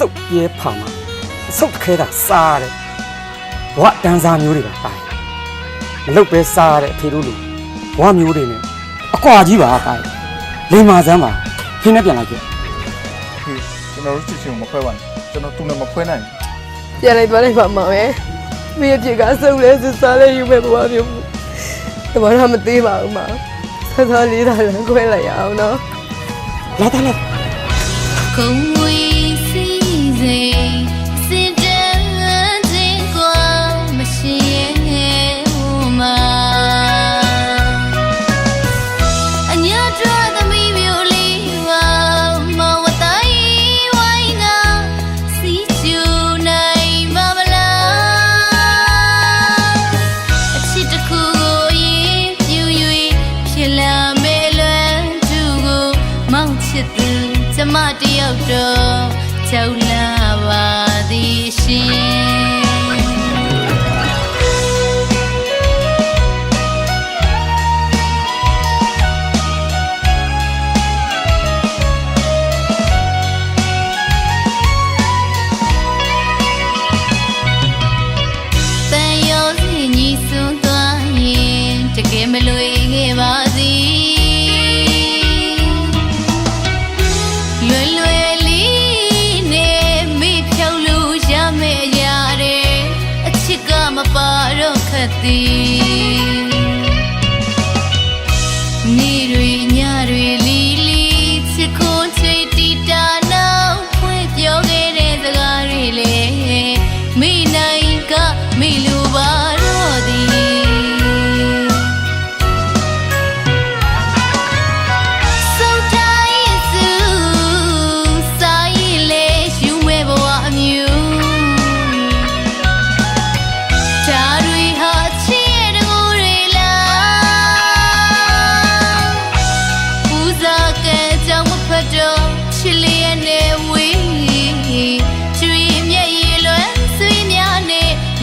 ဆုပ်ပြဲဖာမှာဆုပ်ခဲတာစားတဲ့ဘဝတန်းစားမျိုးတွေကပါမလုတ်ပဲစားတဲ့အဖေတို့လူဘဝမျိုးတွေနဲ့အကွာကြီးပါပါလိမ္မာစမ်းပါခင်းနဲ့ပြန်လိုက်ခဲ့ ကျွန်တော်တို့ချစ်ချင်းကိုမဖွဲပါနဲ့ကျွန်တော်သူနဲ့မဖွဲနိုင်ဘူး ပြန်လိုက်သွားလိုက်ပါမှာပဲမိအဖြစ်ကဆုပ်လဲစစ်စားလဲယူမဲ့ဘဝမျိုးတမရမသေးပါဘူးမှာဆက်စားလေးသာလမ်းခွဲလိုက်ရအောင်နော် လာတာလာ 公为谁谁是真真光没心无嘛？俺家住的没有理哇，毛我大意歪个，是就那妈妈啦。吃着苦果也有有，偏了没乱住个忙吃的。怎么的要着就拉我的心？但要是你送多远，这个没路给我的。你瑞伢瑞哩哩，吃苦吹地大脑，会表给人这个瑞嘞，没那一个没路把罗的。手插一束，撒一粒，想没不完苗。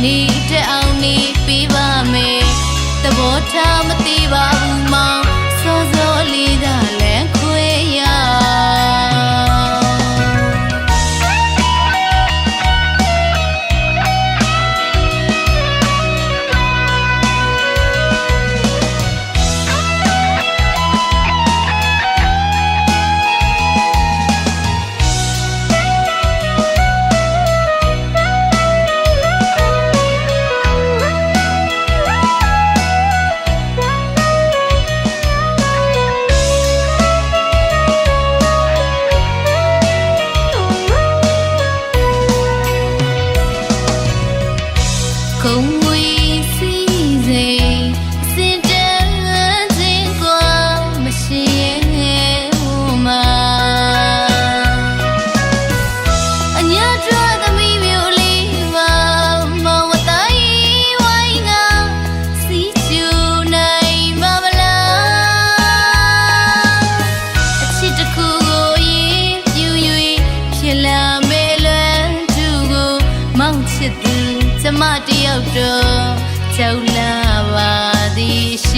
你这奥你比吧没，但我他们的吧不忙，说说里的脸亏呀。空为谁谁是真真光没心无嘛？俺家住的没有理哇，毛我大意歪个，是就那妈妈啦。吃着苦果也有有，偏了没乱住个忙吃的。怎么的要着就拉我的心？